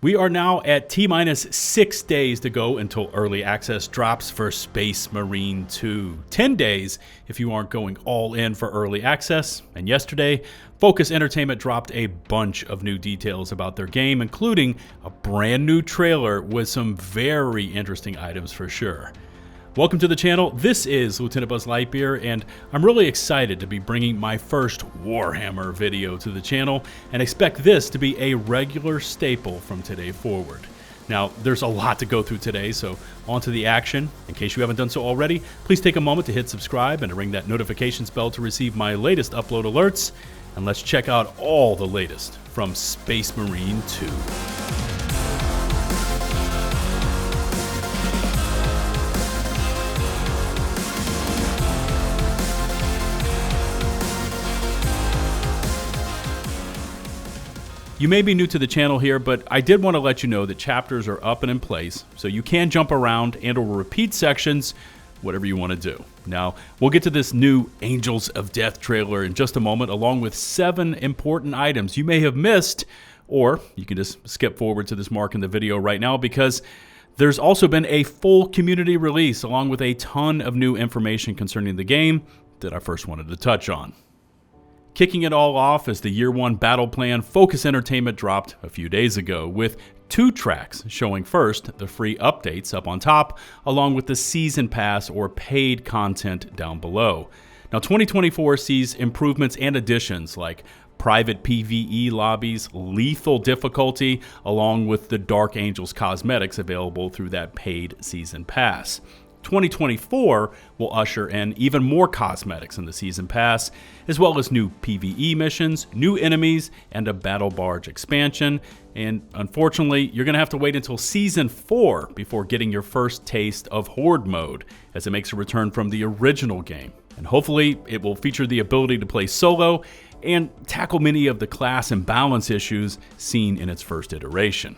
We are now at T-minus 6 days to go until early access drops for Space Marine 2. 10 days if you aren't going all in for early access. And yesterday, Focus Entertainment dropped a bunch of new details about their game, including a brand new trailer with some very interesting items for sure. Welcome to the channel. This is 𝗠𝗜𝗦𝗦𝗘𝗗, and I'm really excited to be bringing my first Warhammer video to the channel and expect this to be a regular staple from today forward. Now, there's a lot to go through today, so on to the action. In case you haven't done so already, please take a moment to hit subscribe and to ring that notifications bell to receive my latest upload alerts. And let's check out all the latest from Space Marine 2. You may be new to the channel here, but I did want to let you know that chapters are up and in place, so you can jump around and or repeat sections, whatever you want to do. Now, we'll get to this new Angels of Death trailer in just a moment, along with 7 important items you may have missed, or you can just skip forward to this mark in the video right now because there's also been a full community release along with a ton of new information concerning the game that I first wanted to touch on. Kicking it all off is the Year 1 battle plan Focus Entertainment dropped a few days ago, with 2 tracks showing first the free updates up on top, along with the Season Pass or paid content down below. Now 2024 sees improvements and additions like private PvE lobbies, lethal difficulty, along with the Dark Angels cosmetics available through that paid Season Pass. 2024 will usher in even more cosmetics in the Season Pass, as well as new PvE missions, new enemies, and a Battle Barge expansion. And unfortunately, you're going to have to wait until Season 4 before getting your first taste of Horde mode, as it makes a return from the original game. And hopefully, it will feature the ability to play solo and tackle many of the class and balance issues seen in its first iteration.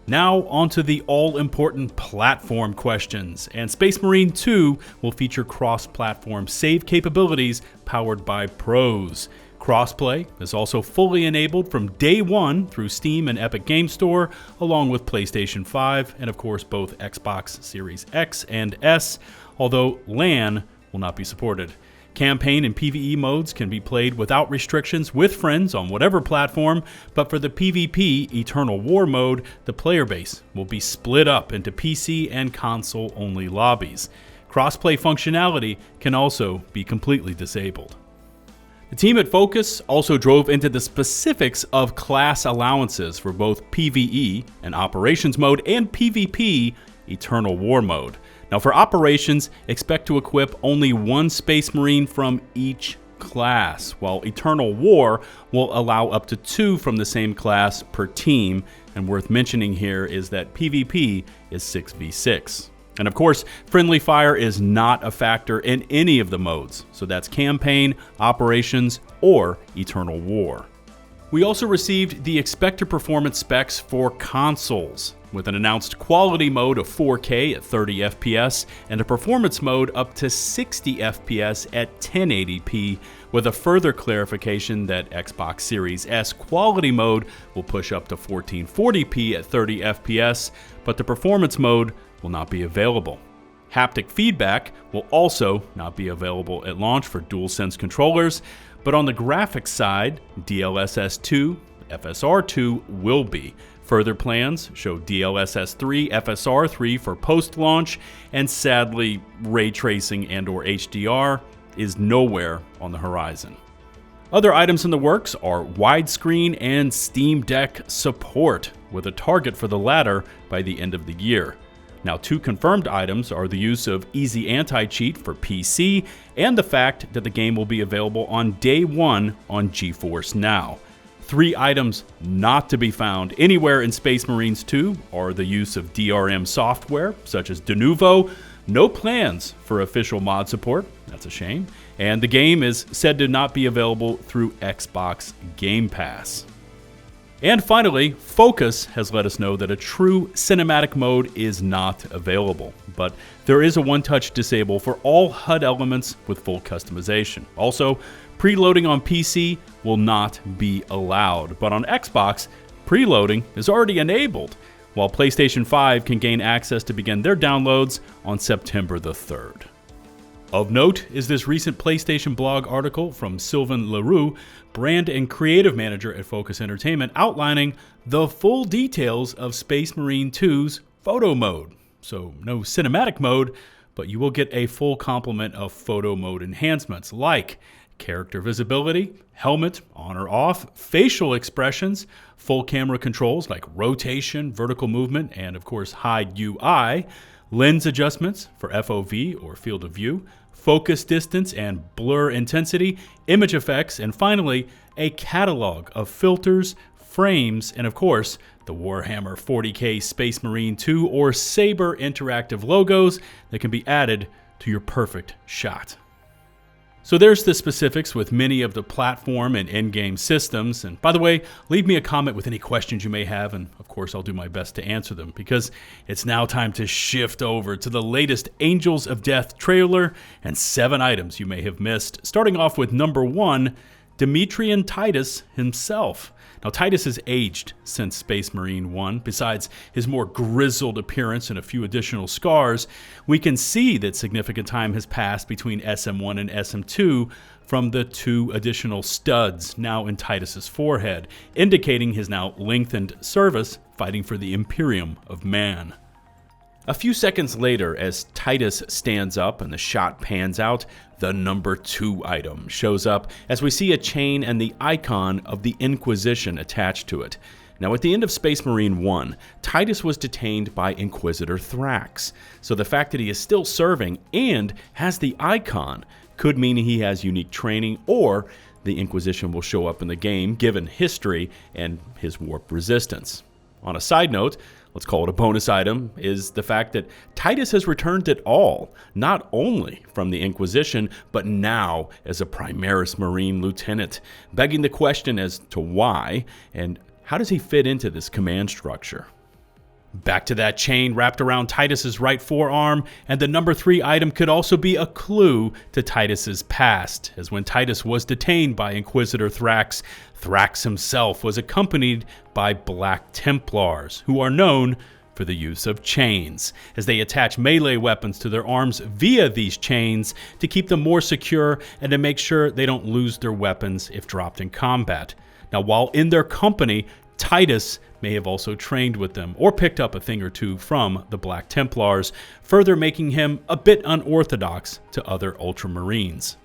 Now onto the all-important platform questions, and Space Marine 2 will feature cross-platform save capabilities powered by pros. Crossplay is also fully enabled from day 1 through Steam and Epic Game Store, along with PlayStation 5 and of course both Xbox Series X and S, although LAN will not be supported. Campaign and PvE modes can be played without restrictions with friends on whatever platform, but for the PvP Eternal War mode, the player base will be split up into PC and console-only lobbies. Crossplay functionality can also be completely disabled. The team at Focus also drove into the specifics of class allowances for both PvE and Operations mode and PvP Eternal War mode. Now for Operations, expect to equip only 1 Space Marine from each class, while Eternal War will allow up to 2 from the same class per team, and worth mentioning here is that PvP is 6v6. And of course, friendly fire is not a factor in any of the modes, so that's Campaign, Operations, or Eternal War. We also received the expected performance specs for consoles, with an announced quality mode of 4K at 30 FPS and a performance mode up to 60 FPS at 1080p, with a further clarification that Xbox Series S quality mode will push up to 1440p at 30 FPS, but the performance mode will not be available. Haptic feedback will also not be available at launch for DualSense controllers, but on the graphics side, DLSS 2, FSR 2 will be. Further plans show DLSS 3, FSR 3 for post-launch, and sadly, ray tracing and or HDR is nowhere on the horizon. Other items in the works are widescreen and Steam Deck support, with a target for the latter by the end of the year. Now, 2 confirmed items are the use of Easy Anti-Cheat for PC and the fact that the game will be available on day 1 on GeForce Now. 3 items not to be found anywhere in Space Marines 2 are the use of DRM software, such as Denuvo, no plans for official mod support, that's a shame, and the game is said to not be available through Xbox Game Pass. And finally, Focus has let us know that a true cinematic mode is not available, but there is a one-touch disable for all HUD elements with full customization. Also, preloading on PC will not be allowed, but on Xbox, preloading is already enabled, while PlayStation 5 can gain access to begin their downloads on September the 3rd. Of note is this recent PlayStation blog article from Sylvain Leroux, brand and creative manager at Focus Entertainment, outlining the full details of Space Marine 2's photo mode. So no cinematic mode, but you will get a full complement of photo mode enhancements like character visibility, helmet on or off, facial expressions, full camera controls like rotation, vertical movement, and of course hide UI, lens adjustments for FOV or field of view, focus distance and blur intensity, image effects, and finally, a catalog of filters, frames, and of course, the Warhammer 40K Space Marine 2 or Saber interactive logos that can be added to your perfect shot. So there's the specifics with many of the platform and in-game systems. And by the way, leave me a comment with any questions you may have, and of course I'll do my best to answer them, because it's now time to shift over to the latest Angels of Death trailer and 7 items you may have missed. Starting off with number 1, Demetrian Titus himself. Now, Titus has aged since Space Marine 1. Besides his more grizzled appearance and a few additional scars, we can see that significant time has passed between SM1 and SM2 from the 2 additional studs now in Titus's forehead, indicating his now lengthened service fighting for the Imperium of Man. A few seconds later, as Titus stands up and the shot pans out, the number 2 item shows up as we see a chain and the icon of the Inquisition attached to it. Now, at the end of Space Marine 1, Titus was detained by Inquisitor Thrax, so the fact that he is still serving and has the icon could mean he has unique training, or the Inquisition will show up in the game given history and his warp resistance. On a side note, let's call it a bonus item, is the fact that Titus has returned at all, not only from the Inquisition, but now as a Primaris Marine Lieutenant, begging the question as to why, and how does he fit into this command structure? Back to that chain wrapped around Titus's right forearm, and the number 3 item could also be a clue to Titus's past, as when Titus was detained by Inquisitor Thrax, Thrax himself was accompanied by Black Templars, who are known for the use of chains, as they attach melee weapons to their arms via these chains to keep them more secure and to make sure they don't lose their weapons if dropped in combat. Now, while in their company, Titus may have also trained with them or picked up a thing or two from the Black Templars, further making him a bit unorthodox to other Ultramarines.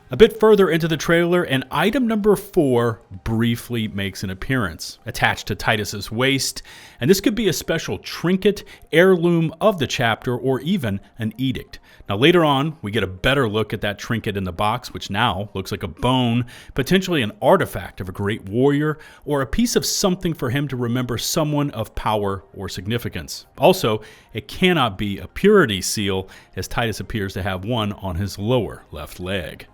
A bit further into the trailer, and item number 4 briefly makes an appearance, attached to Titus's waist, and this could be a special trinket, heirloom of the chapter, or even an edict. Now later on, we get a better look at that trinket in the box, which now looks like a bone, potentially an artifact of a great warrior, or a piece of something for him to remember someone of power or significance. Also, it cannot be a purity seal, as Titus appears to have one on his lower left leg.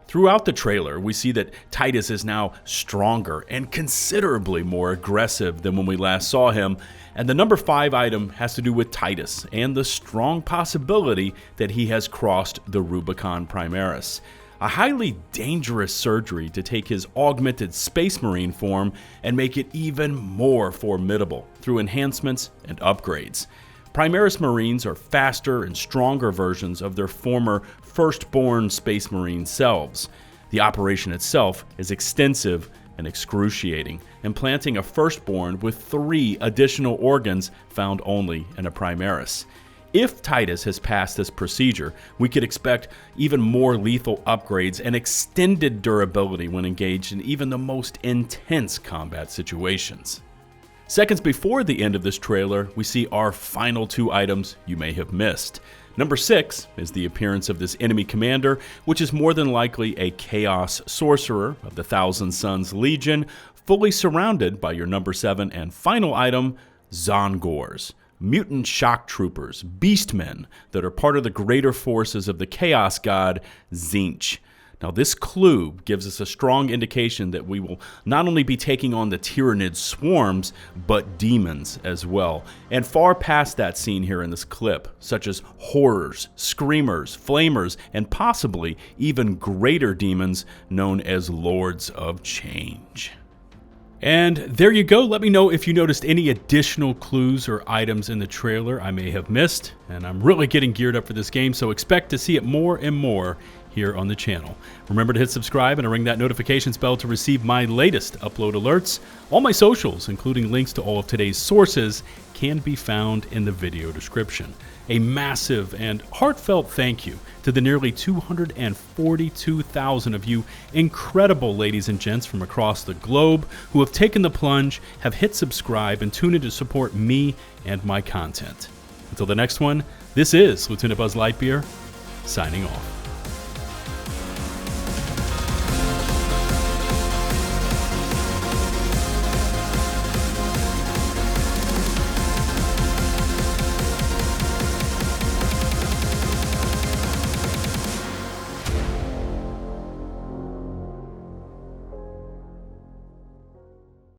Throughout the trailer, we see that Titus is now stronger and considerably more aggressive than when we last saw him, and the number 5 item has to do with Titus and the strong possibility that he has crossed the Rubicon Primaris, a highly dangerous surgery to take his augmented Space Marine form and make it even more formidable through enhancements and upgrades. Primaris Marines are faster and stronger versions of their former firstborn Space Marine selves. The operation itself is extensive and excruciating, implanting a firstborn with 3 additional organs found only in a Primaris. If Titus has passed this procedure, we could expect even more lethal upgrades and extended durability when engaged in even the most intense combat situations. Seconds before the end of this trailer, we see our final 2 items you may have missed. Number 6 is the appearance of this enemy commander, which is more than likely a Chaos Sorcerer of the Thousand Suns Legion, fully surrounded by your number 7 and final item, Zongors, mutant shock troopers, beastmen that are part of the greater forces of the Chaos God, Tzeentch. Now, this clue gives us a strong indication that we will not only be taking on the Tyrannid swarms, but demons as well, and far past that seen here in this clip, such as horrors, screamers, flamers, and possibly even greater demons known as Lords of Change. And there you go. Let me know if you noticed any additional clues or items in the trailer I may have missed. And I'm really getting geared up for this game, so expect to see it more and more here on the channel. Remember to hit subscribe and ring that notifications bell to receive my latest upload alerts. All my socials, including links to all of today's sources, can be found in the video description. A massive and heartfelt thank you to the nearly 242,000 of you incredible ladies and gents from across the globe who have taken the plunge, have hit subscribe, and tuned in to support me and my content. Until the next one, this is 𝗠𝗜𝗦𝗦𝗘𝗗, signing off.